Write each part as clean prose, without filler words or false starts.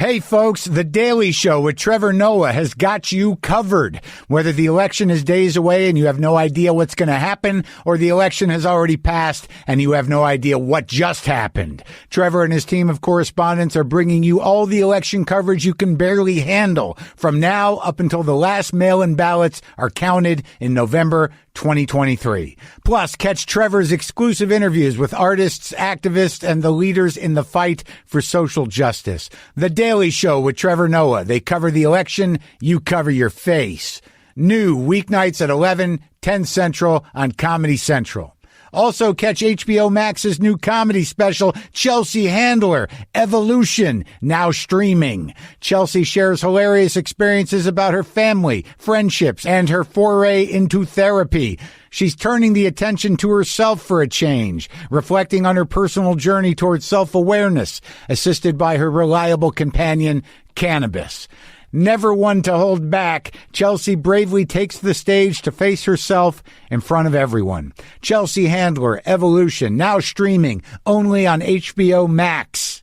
Hey folks, The Daily Show with Trevor Noah has got you covered. Whether the election is days away and you have no idea what's going to happen, or the election has already passed and you have no idea what just happened. Trevor and his team of correspondents are bringing you all the election coverage you can barely handle from now up until the last mail-in ballots are counted in November 2023. Plus, catch Trevor's exclusive interviews with artists, activists, and the leaders in the fight for social justice. The Daily Show with Trevor Noah. They cover the election, you cover your face. New weeknights at 11, 10 Central on Comedy Central. Also catch HBO Max's new comedy special, Chelsea Handler, Evolution, now streaming. Chelsea shares hilarious experiences about her family, friendships, and her foray into therapy. She's turning the attention to herself for a change, reflecting on her personal journey towards self-awareness, assisted by her reliable companion, cannabis. Never one to hold back, Chelsea bravely takes the stage to face herself in front of everyone. Chelsea Handler, Evolution, now streaming only on HBO Max.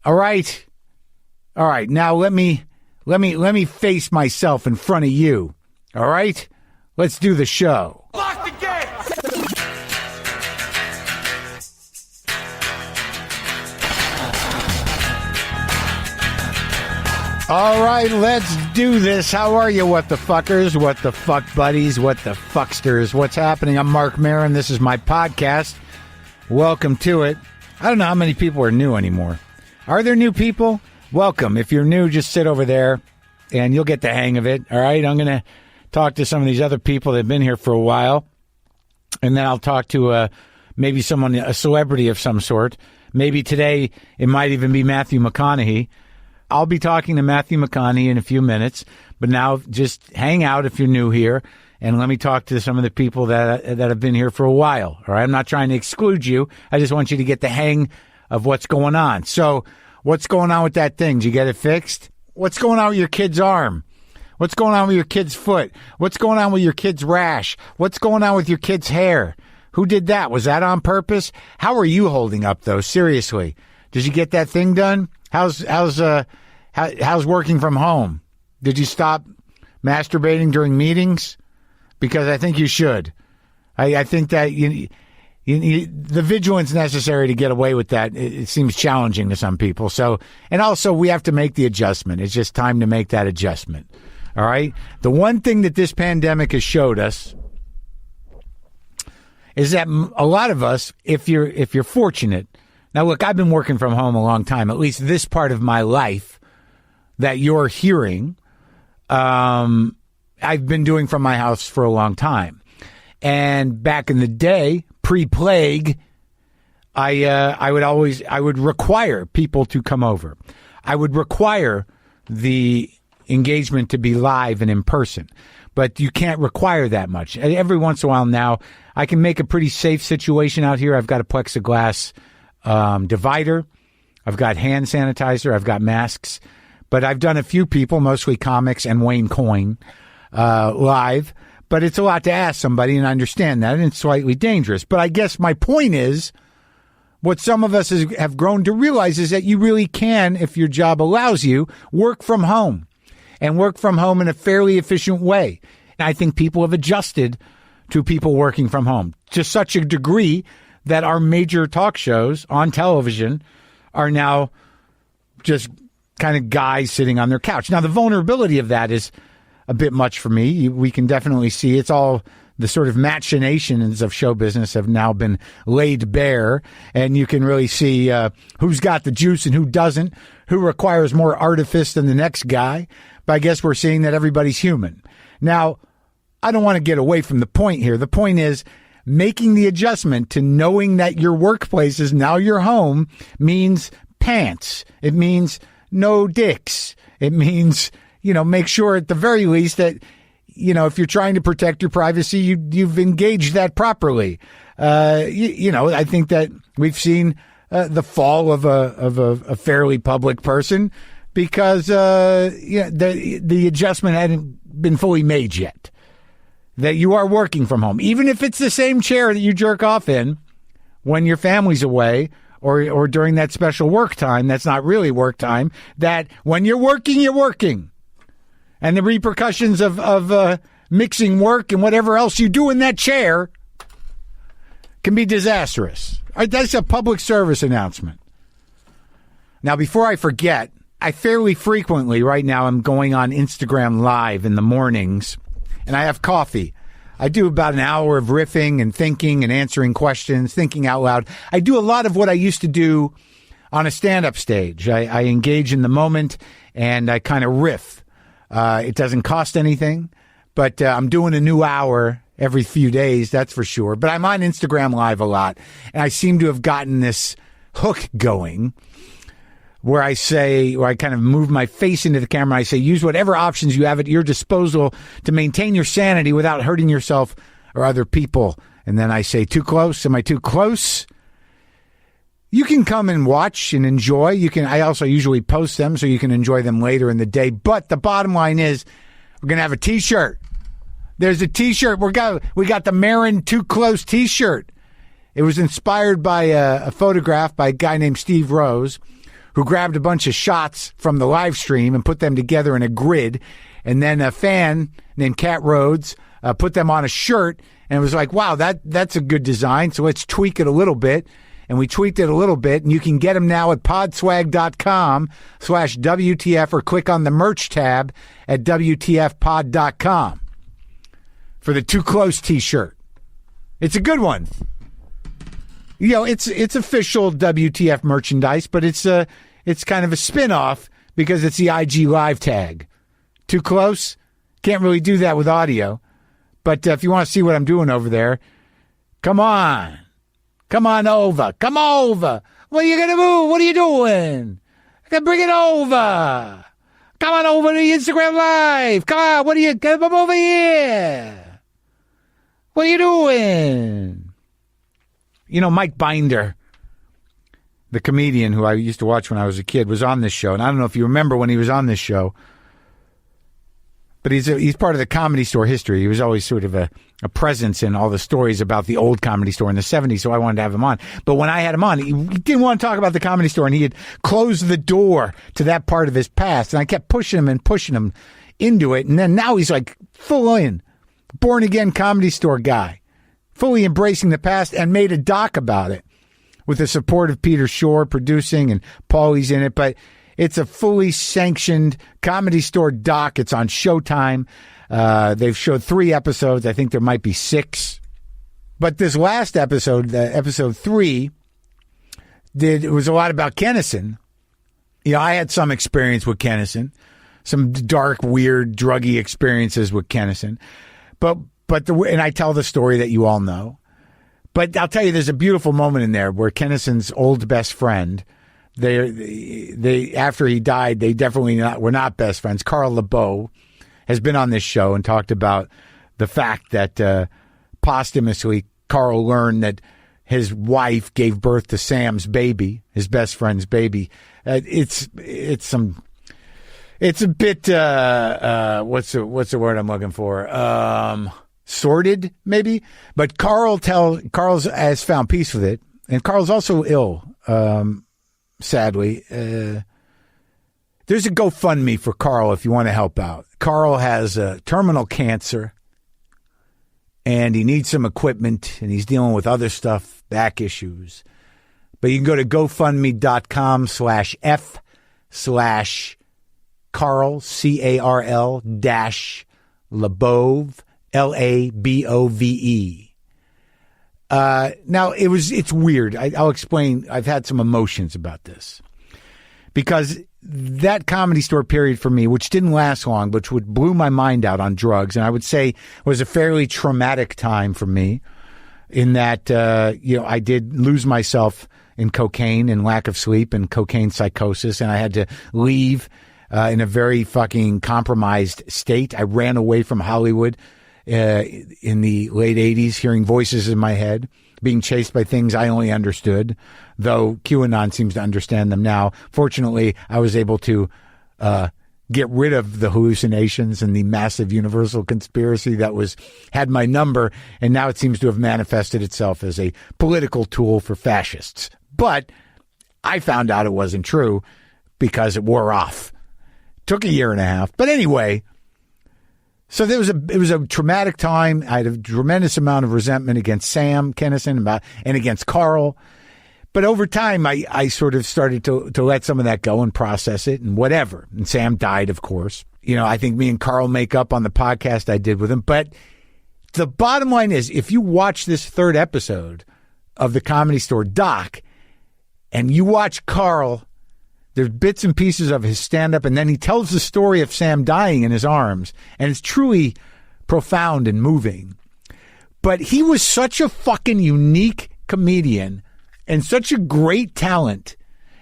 All right. Now let me face myself in front of you. All right. Let's do the show. Lock the gate! All right, let's do this. How are you, what the fuckers, what the fuck buddies, what the fucksters? What's happening? I'm Marc Maron. This is my podcast. Welcome to it. I don't know how many people are new anymore. Are there new people? Welcome. If you're new, just sit over there and you'll get the hang of it. All right, I'm going to talk to some of these other people that have been here for a while, and then I'll talk to maybe someone, a celebrity of some sort. Maybe today it might even be Matthew McConaughey. I'll be talking to Matthew McConaughey in a few minutes, but now just hang out if you're new here, and let me talk to some of the people that have been here for a while. All right, I'm not trying to exclude you. I just want you to get the hang of what's going on. So what's going on with that thing? Did you get it fixed? What's going on with your kid's arm? What's going on with your kid's foot? What's going on with your kid's rash? What's going on with your kid's hair? Who did that? Was that on purpose? How are you holding up, though? Seriously. Did you get that thing done? How's working from home? Did you stop masturbating during meetings? Because I think you should. I think that the vigilance necessary to get away with that, it seems challenging to some people. So, and also we have to make the adjustment. It's just time to make that adjustment. All right. The one thing that this pandemic has showed us is that a lot of us, if you're fortunate. Now, look, I've been working from home a long time, at least this part of my life that you're hearing. I've been doing from my house for a long time. And back in the day, pre-plague, I would require people to come over. I would require the engagement to be live and in person. But you can't require that much. Every once in a while now, I can make a pretty safe situation out here. I've got a plexiglass divider. I've got hand sanitizer. I've got masks. But I've done a few people, mostly comics and Wayne Coyne, live. But it's a lot to ask somebody, and I understand that, and it's slightly dangerous. But I guess my point is, what some of us have grown to realize is that you really can, if your job allows you, work from home. And work from home in a fairly efficient way. And I think people have adjusted to people working from home to such a degree that our major talk shows on television are now just kind of guys sitting on their couch. Now, the vulnerability of that is a bit much for me. We can definitely see it's all the sort of machinations of show business have now been laid bare, and you can really see who's got the juice and who doesn't, who requires more artifice than the next guy. But I guess we're seeing that everybody's human. Now, I don't want to get away from the point here. The point is making the adjustment to knowing that your workplace is now your home means pants. It means no dicks. It means, make sure at the very least that, if you're trying to protect your privacy, you've engaged that properly. I think that we've seen the fall of a fairly public person because the adjustment hadn't been fully made yet. That you are working from home, even if it's the same chair that you jerk off in when your family's away, or during that special work time that's not really work time, that when you're working, you're working. And the repercussions of mixing work and whatever else you do in that chair can be disastrous. All right, that's a public service announcement. Now, before I forget, I fairly frequently right now I'm going on Instagram Live in the mornings, and I have coffee. I do about an hour of riffing and thinking and answering questions, thinking out loud. I do a lot of what I used to do on a stand-up stage. I engage in the moment, and I kind of riff. It doesn't cost anything, but I'm doing a new hour every few days, that's for sure. But I'm on Instagram Live a lot, and I seem to have gotten this hook going where I kind of move my face into the camera. I say, use whatever options you have at your disposal to maintain your sanity without hurting yourself or other people. And then I say, too close? Am I too close? You can come and watch and enjoy. I also usually post them so you can enjoy them later in the day. But the bottom line is we're going to have a T-shirt. There's a T-shirt. We got the Marin Too Close T-shirt. It was inspired by a photograph by a guy named Steve Rose, who grabbed a bunch of shots from the live stream and put them together in a grid. And then a fan named Cat Rhodes put them on a shirt. And it was like, wow, that's a good design. So let's tweak it a little bit. And we tweaked it a little bit. And you can get them now at podswag.com/WTF or click on the merch tab at WTFpod.com for the Too Close T-shirt. It's a good one. You know, it's official WTF merchandise, but it's kind of a spin-off because it's the IG Live tag. Too close? Can't really do that with audio. But if you want to see what I'm doing over there, come on. Come on over. Come over. What are you going to do? What are you doing? Bring it over. Come on over to Instagram Live. Come on. Come over here. What are you doing? You know, Mike Binder, the comedian who I used to watch when I was a kid, was on this show. And I don't know if you remember when he was on this show, but he's part of the Comedy Store history. He was always sort of a presence in all the stories about the old Comedy Store in the 70s, so I wanted to have him on. But when I had him on, he didn't want to talk about the Comedy Store, and he had closed the door to that part of his past. And I kept pushing him into it. And then now he's like full in, born-again Comedy Store guy, fully embracing the past, and made a doc about it with the support of Peter Shore producing, and Paulie's in it. But it's a fully sanctioned Comedy Store doc. It's on Showtime. They've showed 3 episodes. I think there might be 6. But this last episode, episode 3, it was a lot about Kennison. You know, I had some experience with Kennison, some dark, weird, druggy experiences with Kennison. And I tell the story that you all know. But I'll tell you, there's a beautiful moment in there where Kennison's old best friend, they after he died, they definitely were not best friends. Carl LeBeau has been on this show and talked about the fact that posthumously Carl learned that his wife gave birth to Sam's baby, his best friend's baby. It's a bit what's the word I'm looking for? Sordid, maybe. But Carl's has found peace with it, and Carl's also ill. Sadly, there's a GoFundMe for Carl if you want to help out. Carl has terminal cancer, and he needs some equipment, and he's dealing with other stuff, back issues. But you can go to GoFundMe.com/F/Carl, CARL -Labove, LABOVE. Now it's weird. I'll explain. I've had some emotions about this because that Comedy Store period for me, which didn't last long, which blew my mind out on drugs, and I would say was a fairly traumatic time for me in that, I did lose myself in cocaine and lack of sleep and cocaine psychosis, and I had to leave in a very fucking compromised state. I ran away from Hollywood in the late 80s, hearing voices in my head, being chased by things I only understood, though QAnon seems to understand them now. Fortunately, I was able to get rid of the hallucinations and the massive universal conspiracy that had my number, and now it seems to have manifested itself as a political tool for fascists. But I found out it wasn't true because it wore off. Took a year and a half. But anyway, so it was a traumatic time. I had a tremendous amount of resentment against Sam Kinison and against Carl. But over time, I sort of started to let some of that go and process it and whatever. And Sam died, of course. You know, I think me and Carl make up on the podcast I did with him. But the bottom line is, if you watch this third episode of the Comedy Store doc and you watch Carl, there's bits and pieces of his stand-up, and then he tells the story of Sam dying in his arms, and it's truly profound and moving. But he was such a fucking unique comedian and such a great talent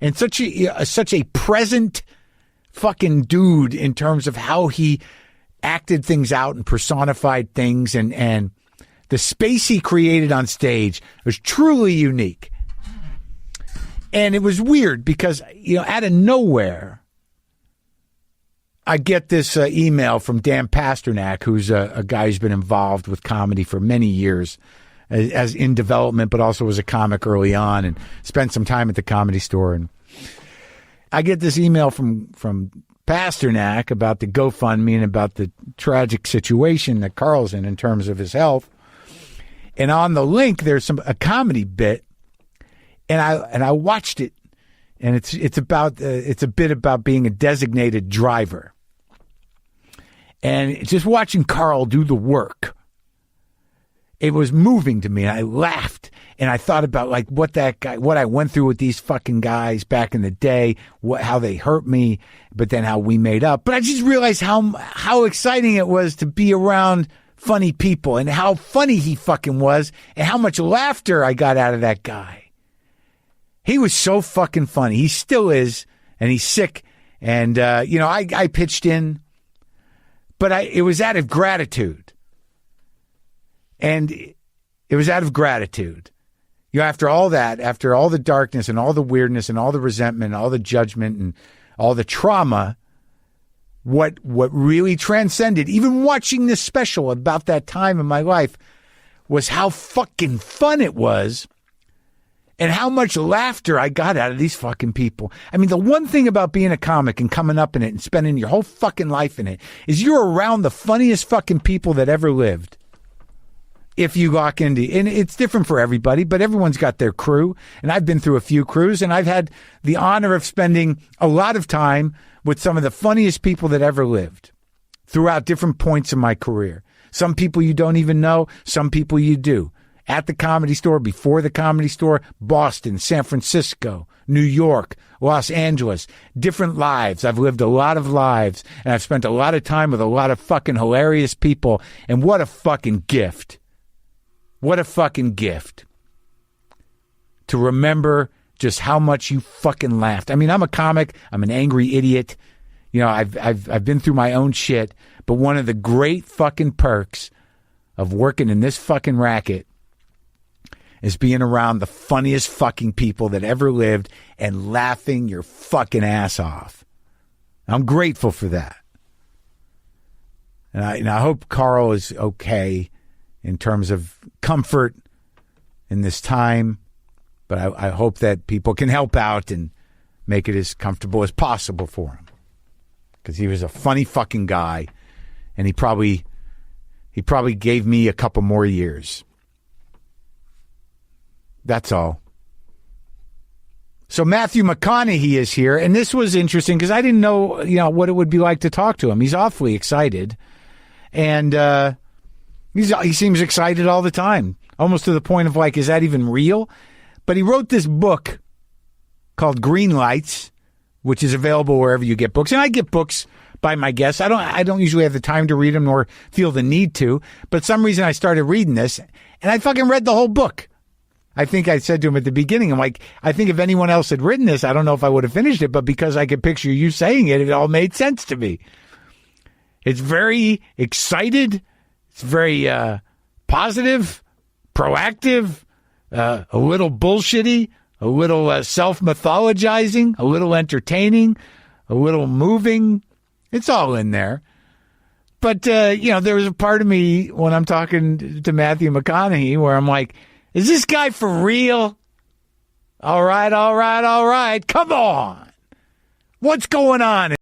and such a present fucking dude in terms of how he acted things out and personified things, and the space he created on stage was truly unique. And it was weird because, you know, out of nowhere, I get this email from Dan Pasternak, who's a guy who's been involved with comedy for many years, as in development, but also as a comic early on, and spent some time at the Comedy Store. And I get this email from Pasternak about the GoFundMe and about the tragic situation that Carl's in terms of his health. And on the link, there's a comedy bit. And I watched it, and it's a bit about being a designated driver, and just watching Carl do the work. It was moving to me, and I laughed, and I thought about like what I went through with these fucking guys back in the day, how they hurt me, but then how we made up. But I just realized how exciting it was to be around funny people, and how funny he fucking was, and how much laughter I got out of that guy. He was so fucking funny. He still is, and he's sick. And, you know, I pitched in, but it was out of gratitude. And it was out of gratitude. You know, after all that, after all the darkness and all the weirdness and all the resentment and all the judgment and all the trauma, what really transcended, even watching this special about that time in my life, was how fucking fun it was. And how much laughter I got out of these fucking people. I mean, the one thing about being a comic and coming up in it and spending your whole fucking life in it is you're around the funniest fucking people that ever lived. If you lock into, and it's different for everybody, but everyone's got their crew. And I've been through a few crews, and I've had the honor of spending a lot of time with some of the funniest people that ever lived throughout different points in my career. Some people you don't even know, some people you do. At the Comedy Store, before the Comedy Store, Boston, San Francisco, New York, Los Angeles, different lives. I've lived a lot of lives, and I've spent a lot of time with a lot of fucking hilarious people, and what a fucking gift. What a fucking gift to remember just how much you fucking laughed. I mean, I'm a comic. I'm an angry idiot. You know, I've been through my own shit, but one of the great fucking perks of working in this fucking racket is being around the funniest fucking people that ever lived and laughing your fucking ass off. I'm grateful for that. And I hope Carl is okay in terms of comfort in this time. But I hope that people can help out and make it as comfortable as possible for him. Because he was a funny fucking guy. And he probably gave me a couple more years. That's all. So Matthew McConaughey is here, and this was interesting because I didn't know, you know, what it would be like to talk to him. He's awfully excited, and he seems excited all the time, almost to the point of like, is that even real? But he wrote this book called Greenlights, which is available wherever you get books, and I get books by my guests. I don't usually have the time to read them nor feel the need to, but some reason I started reading this, and I fucking read the whole book. I think I said to him at the beginning, I'm like, I think if anyone else had written this, I don't know if I would have finished it, but because I could picture you saying it, it all made sense to me. It's very excited. It's very positive, proactive, a little bullshitty, a little self-mythologizing, a little entertaining, a little moving. It's all in there. But, you know, there was a part of me when I'm talking to Matthew McConaughey where I'm like, is this guy for real? All right. Come on. What's going on?